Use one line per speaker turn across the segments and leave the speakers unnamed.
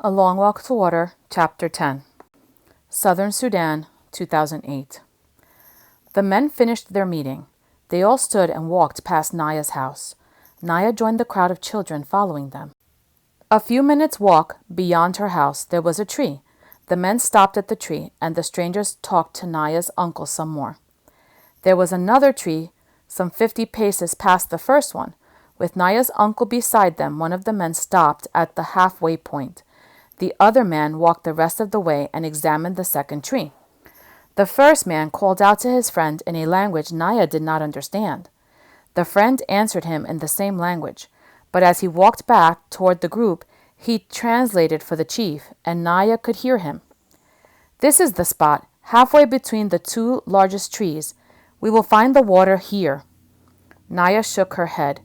A Long Walk to Water, Chapter 10. Southern Sudan, 2008. The men finished their meeting. They all stood and walked past Naya's house. Naya joined the crowd of children following them. A few minutes' walk beyond her house, there was a tree. The men stopped at the tree, and the strangers talked to Naya's uncle some more. There was another tree, some 50 paces past the first one. With Naya's uncle beside them, one of the men stopped at the halfway point. The other man walked the rest of the way and examined the second tree. The first man called out to his friend in a language Naya did not understand. The friend answered him in the same language, but as he walked back toward the group, he translated for the chief, and Naya could hear him. "This is the spot, halfway between the two largest trees. We will find the water here." Naya shook her head.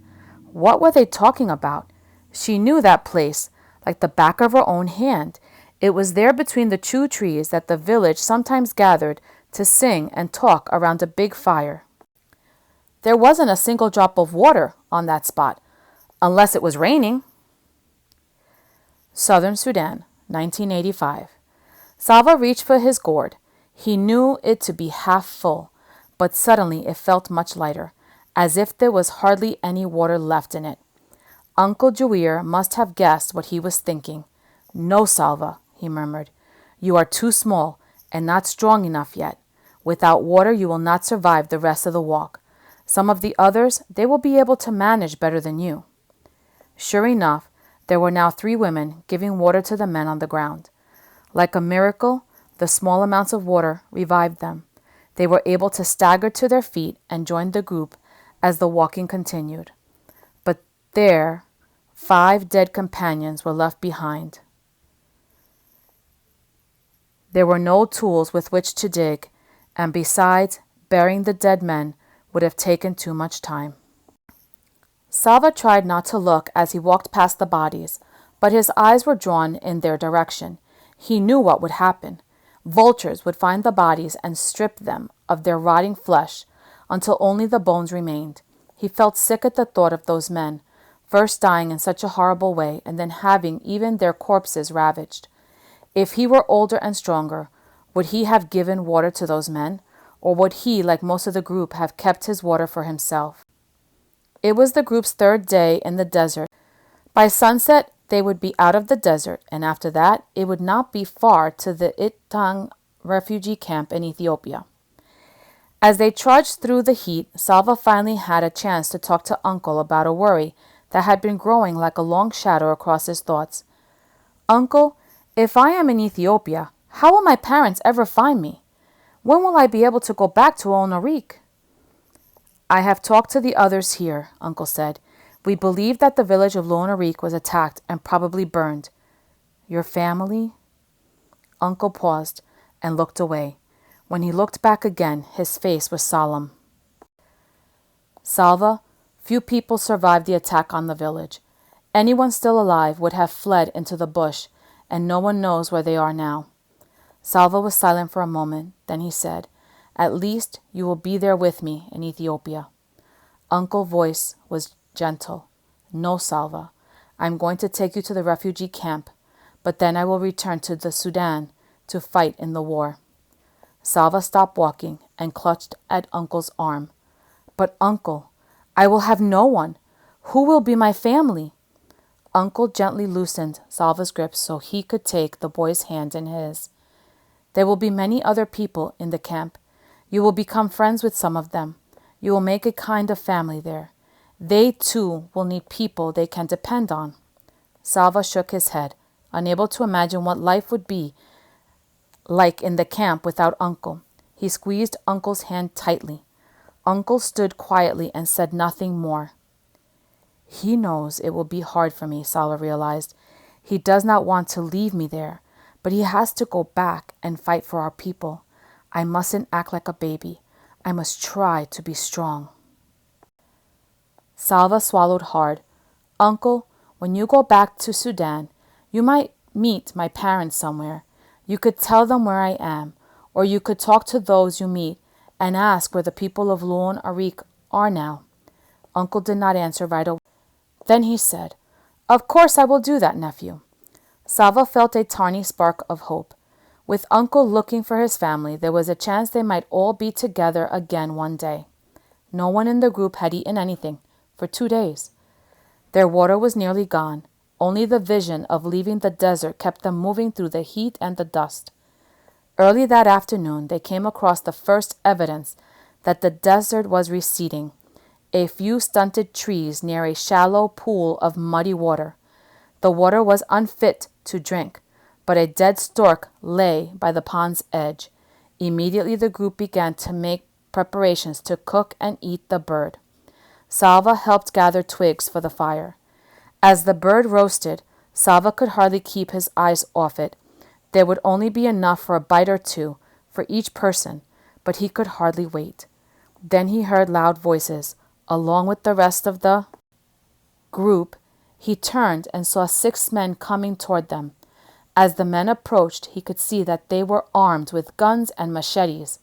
What were they talking about? She knew that place like the back of her own hand. It was there between the two trees that the village sometimes gathered to sing and talk around a big fire. There wasn't a single drop of water on that spot, unless it was raining. Southern Sudan, 1985. Salva reached for his gourd. He knew it to be half full, but suddenly it felt much lighter, as if there was hardly any water left in it. Uncle Juir must have guessed what he was thinking. "No, Salva," he murmured. "You are too small and not strong enough yet. Without water you will not survive the rest of the walk. Some of the others, they will be able to manage better than you." Sure enough, there were now 3 women giving water to the men on the ground. Like a miracle, the small amounts of water revived them. They were able to stagger to their feet and join the group as the walking continued. But there, 5 dead companions were left behind. There were no tools with which to dig, and besides, burying the dead men would have taken too much time. Salva tried not to look as he walked past the bodies, but his eyes were drawn in their direction. He knew what would happen. Vultures would find the bodies and strip them of their rotting flesh until only the bones remained. He felt sick at the thought of those men, first dying in such a horrible way and then having even their corpses ravaged. If he were older and stronger, would he have given water to those men, or would he, like most of the group, have kept his water for himself? It was the group's 3rd day in the desert. By sunset, they would be out of the desert, and after that, it would not be far to the Ch.10 refugee camp in Ethiopia. As they trudged through the heat, Salva finally had a chance to talk to Uncle about a worry that had been growing like a long shadow across his thoughts. "Uncle, if I am in Ethiopia, how will my parents ever find me? When will I be able to go back to Onarik?" "I have talked to the others here," Uncle said. "We believe that the village of Onarik was attacked and probably burned." "Your family?" Uncle paused and looked away. When he looked back again, his face was solemn. "Salva, few people survived the attack on the village. Anyone still alive would have fled into the bush, and no one knows where they are now." Salva was silent for a moment. Then he said, "At least you will be there with me in Ethiopia." Uncle's voice was gentle. "No, Salva. I'm going to take you to the refugee camp, but then I will return to the Sudan to fight in the war." Salva stopped walking and clutched at Uncle's arm. "But Uncle, I will have no one. Who will be my family?" Uncle gently loosened Salva's grip so he could take the boy's hand in his. "There will be many other people in the camp. You will become friends with some of them. You will make a kind of family there. They, too, will need people they can depend on." Salva shook his head, unable to imagine what life would be like in the camp without Uncle. He squeezed Uncle's hand tightly. Uncle stood quietly and said nothing more. "He knows it will be hard for me," Salva realized. "He does not want to leave me there, but he has to go back and fight for our people. I mustn't act like a baby. I must try to be strong." Salva swallowed hard. "Uncle, when you go back to Sudan, you might meet my parents somewhere. You could tell them where I am, or you could talk to those you meet and ask where the people of Onarik are now." Uncle did not answer right away. Then he said, "Of course I will do that, nephew." Salva felt a tiny spark of hope. With Uncle looking for his family, there was a chance they might all be together again one day. No one in the group had eaten anything for 2 days. Their water was nearly gone. Only the vision of leaving the desert kept them moving through the heat and the dust. Early that afternoon, they came across the first evidence that the desert was receding. A few stunted trees near a shallow pool of muddy water. The water was unfit to drink, but a dead stork lay by the pond's edge. Immediately the group began to make preparations to cook and eat the bird. Salva helped gather twigs for the fire. As the bird roasted, Salva could hardly keep his eyes off it. There would only be enough for a bite or two for each person, but he could hardly wait. Then he heard loud voices. Along with the rest of the group, he turned and saw 6 men coming toward them. As the men approached, he could see that they were armed with guns and machetes.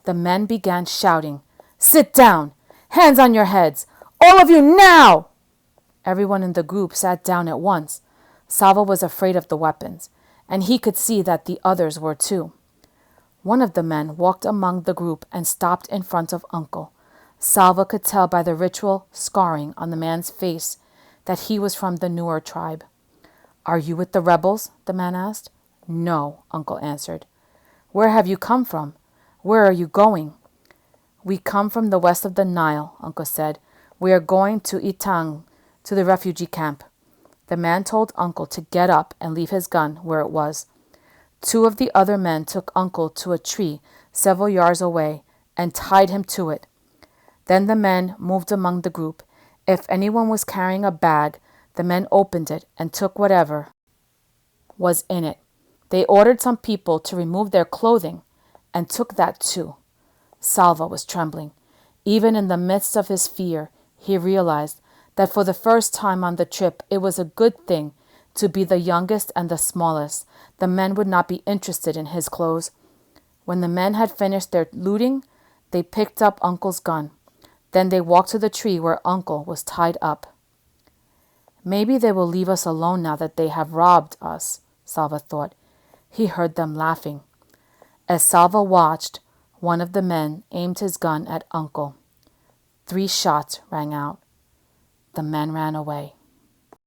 The men began shouting, "Sit down! Hands on your heads! All of you now!" Everyone in the group sat down at once. Salva was afraid of the weapons, and he could see that the others were too. One of the men walked among the group and stopped in front of Uncle. Salva could tell by the ritual scarring on the man's face that he was from the Nuer tribe. "Are you with the rebels?" the man asked. "No," Uncle answered. "Where have you come from? Where are you going?" "We come from the west of the Nile," Uncle said. "We are going to Ch.10, to the refugee camp." The man told Uncle to get up and leave his gun where it was. 2 of the other men took Uncle to a tree several yards away and tied him to it. Then the men moved among the group. If anyone was carrying a bag, the men opened it and took whatever was in it. They ordered some people to remove their clothing and took that too. Salva was trembling. Even in the midst of his fear, he realized that for the first time on the trip, it was a good thing to be the youngest and the smallest. The men would not be interested in his clothes. When the men had finished their looting, they picked up Uncle's gun. Then they walked to the tree where Uncle was tied up. "Maybe they will leave us alone now that they have robbed us," Salva thought. He heard them laughing. As Salva watched, one of the men aimed his gun at Uncle. 3 shots rang out. The men ran away.